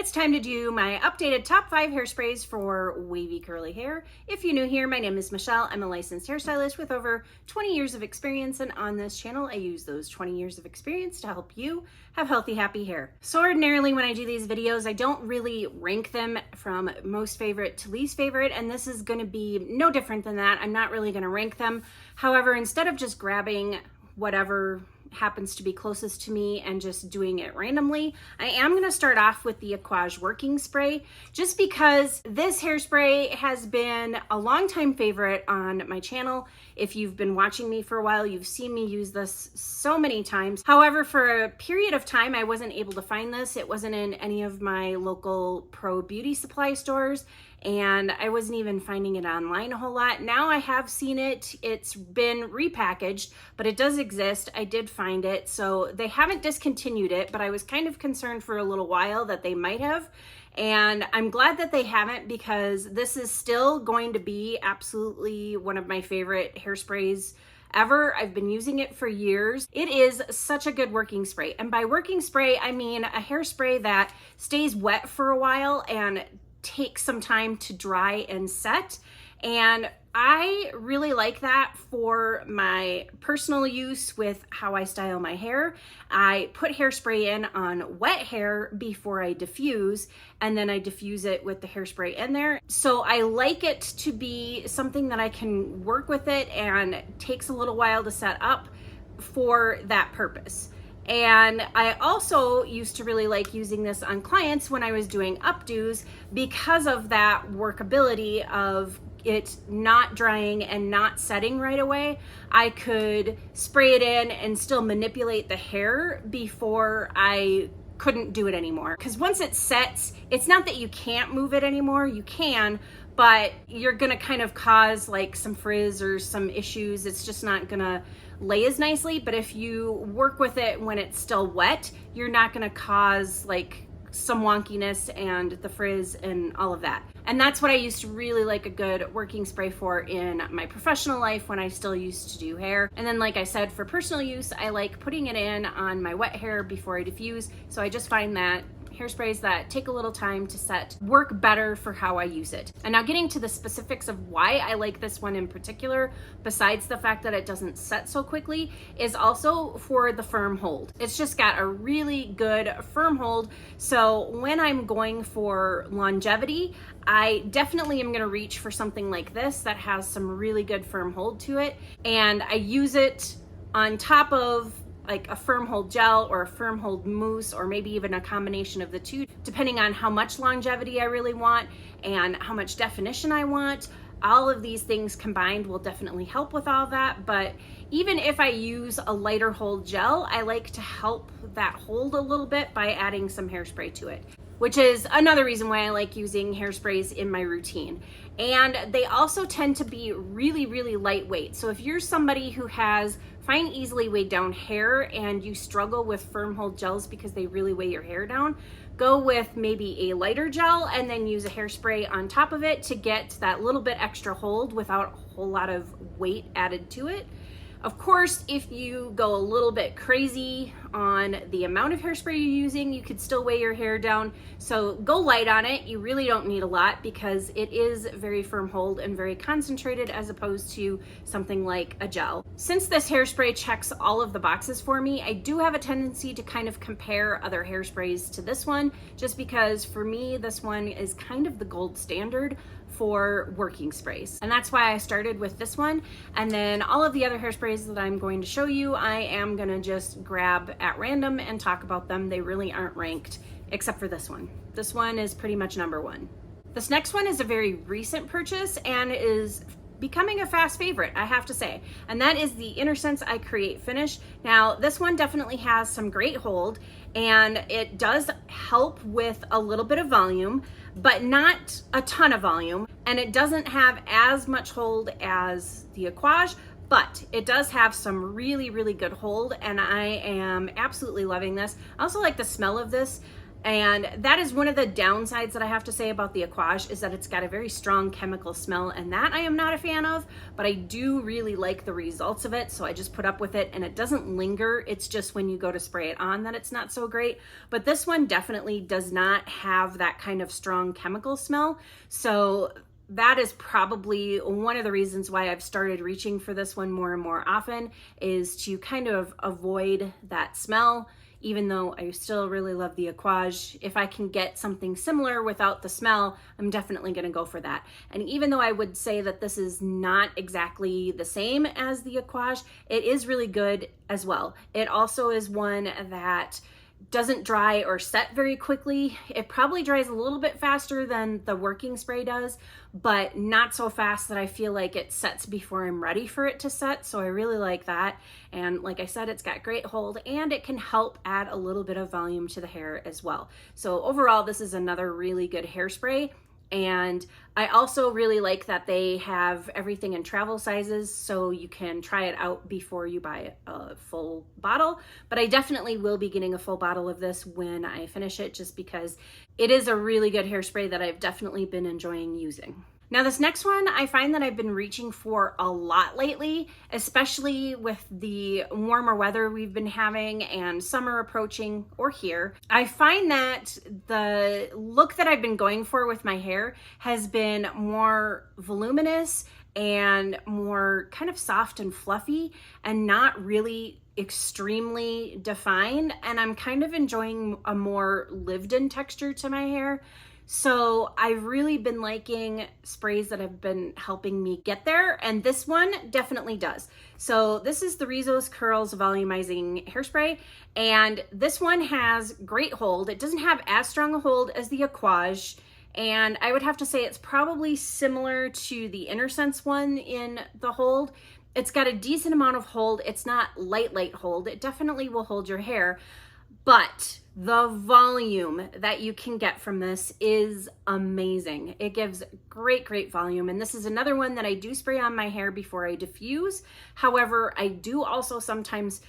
It's time to do my updated top 5 hairsprays for wavy curly hair. If you're new here, my name is Michelle. I'm a licensed hairstylist with over 20 years of experience, and on this channel, I use those 20 years of experience to help you have healthy, happy hair. So ordinarily when I do these videos, I don't really rank them from most favorite to least favorite, and this is gonna be no different than that. I'm not really gonna rank them. However, instead of just grabbing whatever happens to be closest to me and just doing it randomly, I am going to start off with the Aquage working spray, just because this hairspray has been a long time favorite on my channel. If you've been watching me for a while, you've seen me use this so many times. However, for a period of time, I wasn't able to find this. It wasn't in any of my local pro beauty supply stores, and I wasn't even finding it online a whole lot. Now I have seen it. It's been repackaged, but it does exist. I did find it. So they haven't discontinued it, but I was kind of concerned for a little while that they might have. And I'm glad that they haven't, because this is still going to be absolutely one of my favorite hairsprays ever. I've been using it for years. It is such a good working spray. And by working spray, I mean a hairspray that stays wet for a while and takes some time to dry and set. And I really like that for my personal use with how I style my hair. I put hairspray in on wet hair before I diffuse, and then I diffuse it with the hairspray in there. So I like it to be something that I can work with it and takes a little while to set up for that purpose. And I also used to really like using this on clients when I was doing updos, because of that workability of it not drying and not setting right away. I could spray it in and still manipulate the hair before I couldn't do it anymore. Because once it sets, it's not that you can't move it anymore, you can, but you're gonna kind of cause like some frizz or some issues. It's just not gonna lay as nicely. But if you work with it when it's still wet, you're not gonna cause like some wonkiness and the frizz and all of that. And that's what I used to really like a good working spray for in my professional life when I still used to do hair. And then, like I said, for personal use, I like putting it in on my wet hair before I diffuse. So I just find that hairsprays that take a little time to set work better for how I use it. And now getting to the specifics of why I like this one in particular, besides the fact that it doesn't set so quickly, is also for the firm hold. It's just got a really good firm hold. So when I'm going for longevity, I definitely am gonna reach for something like this that has some really good firm hold to it. And I use it on top of like a firm hold gel or a firm hold mousse, or maybe even a combination of the two, depending on how much longevity I really want and how much definition I want. All of these things combined will definitely help with all that. But even if I use a lighter hold gel, I like to help that hold a little bit by adding some hairspray to it, which is another reason why I like using hairsprays in my routine. And they also tend to be really, really lightweight. So if you're somebody who has fine, easily weighed down hair and you struggle with firm hold gels because they really weigh your hair down, go with maybe a lighter gel and then use a hairspray on top of it to get that little bit extra hold without a whole lot of weight added to it. Of course, if you go a little bit crazy on the amount of hairspray you're using, you could still weigh your hair down. So go light on it. You really don't need a lot, because it is very firm hold and very concentrated as opposed to something like a gel. Since this hairspray checks all of the boxes for me, I do have a tendency to kind of compare other hairsprays to this one, just because for me, this one is kind of the gold standard for working sprays. And that's why I started with this one. And then all of the other hairsprays that I'm going to show you, I am gonna just grab at random and talk about them. They really aren't ranked, except for this one. This one is pretty much number one. This next one is a very recent purchase and is becoming a fast favorite, I have to say. And that is the InnerSense I Create Finish. Now, this one definitely has some great hold, and it does help with a little bit of volume, but not a ton of volume. And it doesn't have as much hold as the Aquage, but it does have some really, really good hold, and I am absolutely loving this. I also like the smell of this. And that is one of the downsides that I have to say about the Aquage, is that it's got a very strong chemical smell, and that I am not a fan of, but I do really like the results of it, so I just put up with it, and it doesn't linger. It's just when you go to spray it on that it's not so great. But this one definitely does not have that kind of strong chemical smell, so that is probably one of the reasons why I've started reaching for this one more and more often, is to kind of avoid that smell. Even though I still really love the Aquage, if I can get something similar without the smell, I'm definitely gonna go for that. And even though I would say that this is not exactly the same as the Aquage, it is really good as well. It also is one that doesn't dry or set very quickly. It probably dries a little bit faster than the working spray does, but not so fast that I feel like it sets before I'm ready for it to set. So I really like that. And like I said, it's got great hold, and it can help add a little bit of volume to the hair as well. So overall, this is another really good hairspray. And I also really like that they have everything in travel sizes, so you can try it out before you buy a full bottle. But I definitely will be getting a full bottle of this when I finish it, just because it is a really good hairspray that I've definitely been enjoying using. Now this next one, I find that I've been reaching for a lot lately, especially with the warmer weather we've been having and summer approaching, or here. I find that the look that I've been going for with my hair has been more voluminous and more kind of soft and fluffy, and not really extremely defined. And I'm kind of enjoying a more lived-in texture to my hair. So I've really been liking sprays that have been helping me get there, and this one definitely does. So this is the Rizos Curls Volumizing Hairspray, and this one has great hold. It doesn't have as strong a hold as the Aquage, and I would have to say it's probably similar to the Intersense one in the hold. It's got a decent amount of hold. It's not light hold. It definitely will hold your hair, but the volume that you can get from this is amazing. It gives great volume, and this is another one that I do spray on my hair before I diffuse. However, I do also sometimes,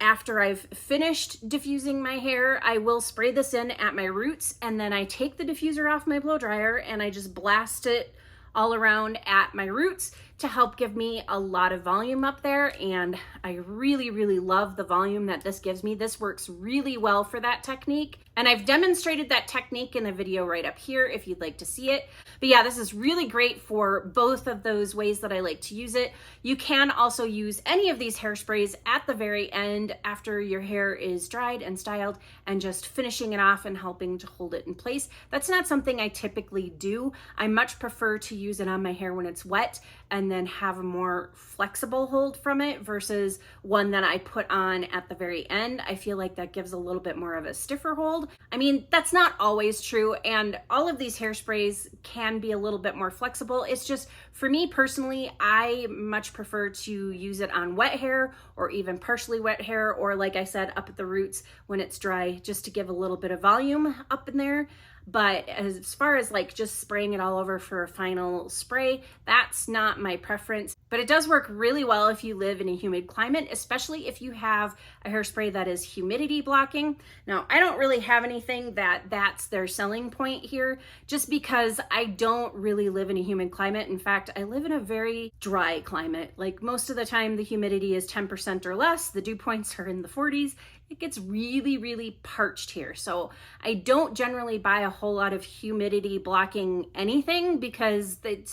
after I've finished diffusing my hair, I will spray this in at my roots, and then I take the diffuser off my blow dryer and I just blast it all around at my roots to help give me a lot of volume up there. And I really love the volume that this gives me. This works really well for that technique, and I've demonstrated that technique in the video right up here if you'd like to see it. But yeah, this is really great for both of those ways that I like to use it. You can also use any of these hairsprays at the very end after your hair is dried and styled, and just finishing it off and helping to hold it in place. That's not something I typically do. I much prefer to use it on my hair when it's wet, and then have a more flexible hold from it versus one that I put on at the very end. I feel like that gives a little bit more of a stiffer hold. I mean, that's not always true, and all of these hairsprays can be a little bit more flexible. It's just, for me personally, I much prefer to use it on wet hair, or even partially wet hair, or like I said, up at the roots when it's dry, just to give a little bit of volume up in there. But as far as like just spraying it all over for a final spray, that's not my preference. But it does work really well if you live in a humid climate, especially if you have a hairspray that is humidity blocking. Now, I don't really have anything that's their selling point here, just because I don't really live in a humid climate. In fact, I live in a very dry climate. Like most of the time, the humidity is 10% or less. The dew points are in the 40s. It gets really parched here. So I don't generally buy a whole lot of humidity blocking anything, because it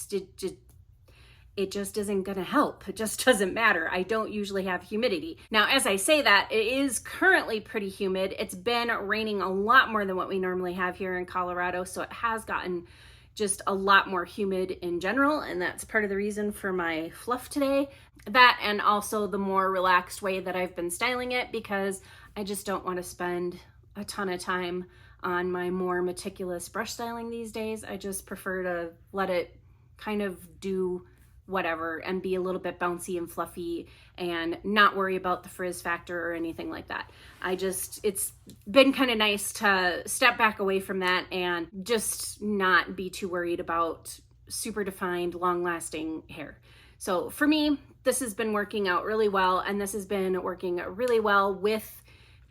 just isn't gonna help. It just doesn't matter. I don't usually have humidity. Now, as I say that, it is currently pretty humid. It's been raining a lot more than what we normally have here in Colorado, so it has gotten just a lot more humid in general, and that's part of the reason for my fluff today. That, and also the more relaxed way that I've been styling it, because I just don't want to spend a ton of time on my more meticulous brush styling these days. I just prefer to let it kind of do whatever and be a little bit bouncy and fluffy, and not worry about the frizz factor or anything like that. It's been kind of nice to step back away from that and just not be too worried about super defined, long-lasting hair. So for me, this has been working out really well, and this has been working really well with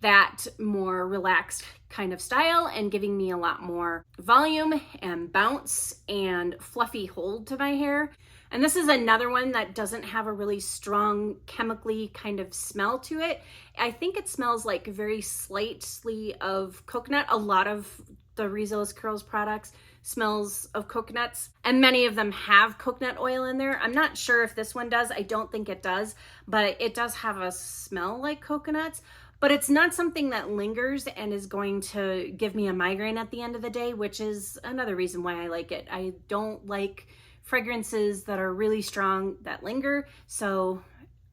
that more relaxed kind of style and giving me a lot more volume and bounce and fluffy hold to my hair. And this is another one that doesn't have a really strong chemically kind of smell to it. I think it smells like very slightly of coconut. A lot of the Rizos Curls products smells of coconuts, and many of them have coconut oil in there. I'm not sure if this one does. I don't think it does, but it does have a smell like coconuts. But it's not something that lingers and is going to give me a migraine at the end of the day, which is another reason why I like it. I don't like fragrances that are really strong that linger. So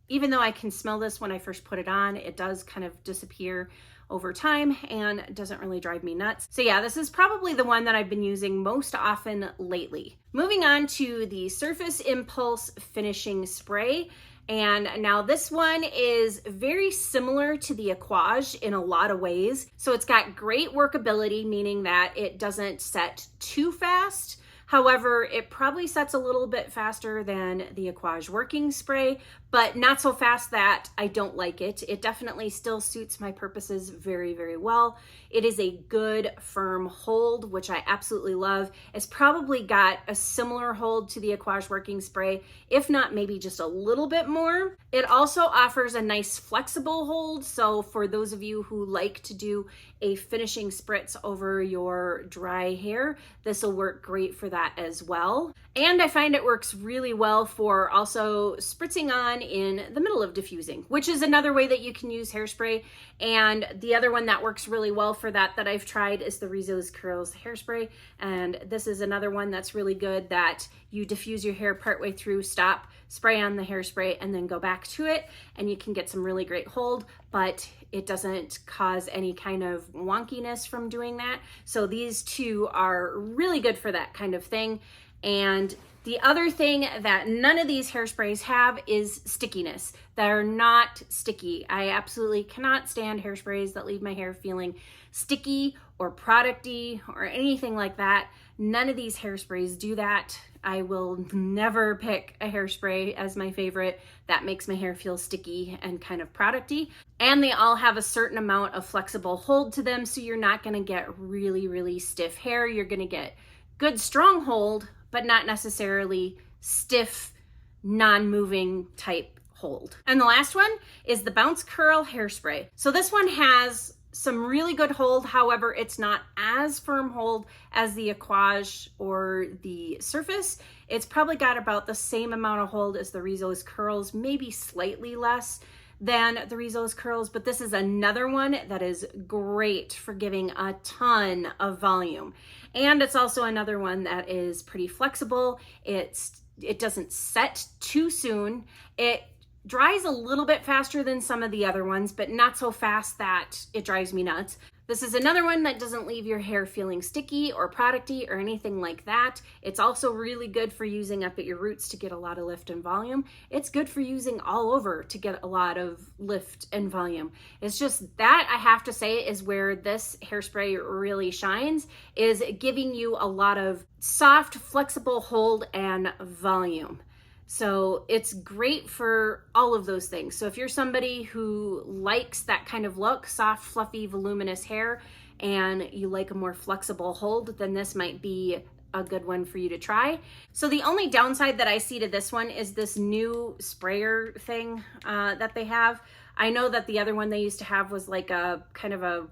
even though I can smell this when I first put it on, it does kind of disappear over time and doesn't really drive me nuts. So yeah, this is probably the one that I've been using most often lately. Moving on to the Surface Impulse Finishing Spray. And now this one is very similar to the Aquage in a lot of ways. So it's got great workability, meaning that it doesn't set too fast. However, it probably sets a little bit faster than the Aquage working spray, but not so fast that I don't like it. It definitely still suits my purposes very, very well. It is a good firm hold, which I absolutely love. It's probably got a similar hold to the Aquage working spray, if not maybe just a little bit more. It also offers a nice flexible hold. So for those of you who like to do a finishing spritz over your dry hair, this will work great for that as well. And I find it works really well for also spritzing on in the middle of diffusing, which is another way that you can use hairspray. And the other one that works really well for that I've tried is the Rizos Curls Hairspray. And this is another one that's really good that you diffuse your hair partway through, stop, spray on the hairspray, and then go back to it. And you can get some really great hold, but it doesn't cause any kind of wonkiness from doing that. So these two are really good for that kind of thing. And the other thing that none of these hairsprays have is stickiness. They're not sticky. I absolutely cannot stand hairsprays that leave my hair feeling sticky or producty or anything like that. None of these hairsprays do that. I will never pick a hairspray as my favorite that makes my hair feel sticky and kind of producty. And they all have a certain amount of flexible hold to them, so you're not gonna get really, really stiff hair. You're gonna get good strong hold, but not necessarily stiff, non-moving type hold. And the last one is the Bounce Curl Hairspray. So this one has some really good hold. However, it's not as firm hold as the Aquage or the Surface. It's probably got about the same amount of hold as the Rizos Curls, maybe slightly less than the Rizos Curls, but this is another one that is great for giving a ton of volume. And it's also another one that is pretty flexible. It doesn't set too soon. It dries a little bit faster than some of the other ones, but not so fast that it drives me nuts. This is another one that doesn't leave your hair feeling sticky or producty or anything like that. It's also really good for using up at your roots to get a lot of lift and volume. It's good for using all over to get a lot of lift and volume. It's just that, I have to say, is where this hairspray really shines, is giving you a lot of soft, flexible hold and volume. So it's great for all of those things. So if you're somebody who likes that kind of look, soft, fluffy, voluminous hair, and you like a more flexible hold, then this might be a good one for you to try. So the only downside that I see to this one is this new sprayer thing that they have. I know that the other one they used to have was like a kind of a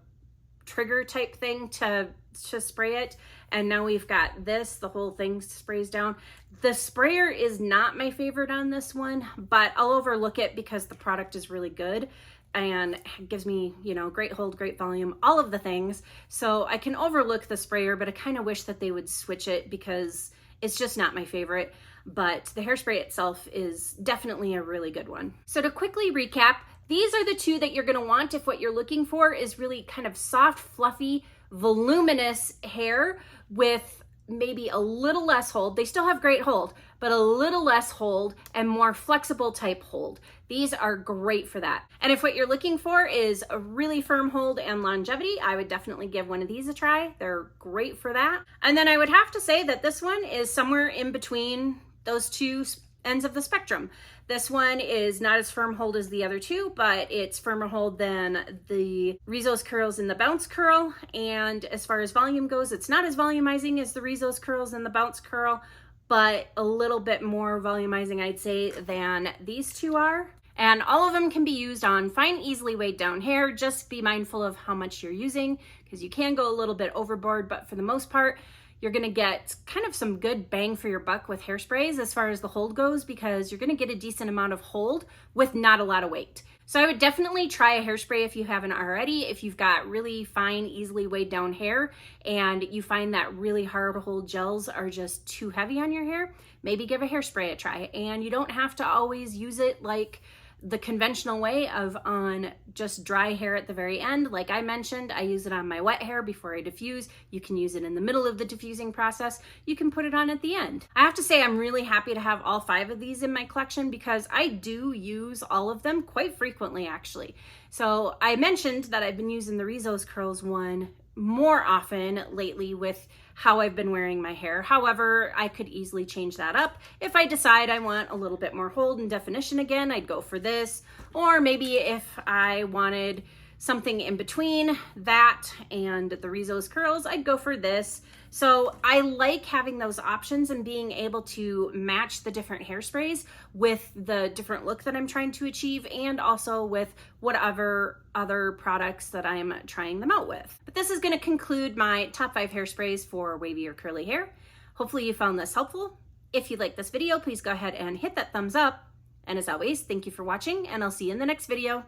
trigger type thing to spray it, and now we've got this, the whole thing sprays down. The sprayer is not my favorite on this one, but I'll overlook it because the product is really good and gives me, you know, great hold, great volume, all of the things. So I can overlook the sprayer, but I kind of wish that they would switch it because it's just not my favorite. But the hairspray itself is definitely a really good one. So to quickly recap, these are the two that you're gonna want if what you're looking for is really kind of soft, fluffy, voluminous hair with maybe a little less hold. They still have great hold, but a little less hold and more flexible type hold. These are great for that. And if what you're looking for is a really firm hold and longevity, I would definitely give one of these a try. They're great for that. And then I would have to say that this one is somewhere in between those two ends of the spectrum. This one is not as firm hold as the other two, but it's firmer hold than the Rizos curls and the bounce curl. And as far as volume goes, it's not as volumizing as the Rizos curls and the bounce curl, but a little bit more volumizing, I'd say, than these two are. And all of them can be used on fine, easily weighed down hair. Just be mindful of how much you're using, because you can go a little bit overboard, but for the most part, you're gonna get kind of some good bang for your buck with Hairsprays as far as the hold goes, because you're gonna get a decent amount of hold with not a lot of weight. So I would definitely try a hairspray if you haven't already. If you've got really fine, easily weighed down hair and you find that really hard to hold gels are just too heavy on your hair, maybe give a hairspray a try. And you don't have to always use it like the conventional way of on just dry hair at the very end. Like I mentioned, I use it on my wet hair before I diffuse. You can use it in the middle of the diffusing process. You can put it on at the end. I have to say I'm really happy to have all 5 of these in my collection because I do use all of them quite frequently actually. So I mentioned that I've been using the Rizos curls one more often lately with how I've been wearing my hair. However, I could easily change that up. If I decide I want a little bit more hold and definition again, I'd go for this. Or maybe if I wanted something in between that and the Rizos curls, I'd go for this. So I like having those options and being able to match the different hairsprays with the different look that I'm trying to achieve, and also with whatever other products that I'm trying them out with. But this is going to conclude my top 5 hairsprays for wavy or curly hair. Hopefully you found this helpful. If you like this video, please go ahead and hit that thumbs up. And as always, thank you for watching, and I'll see you in the next video.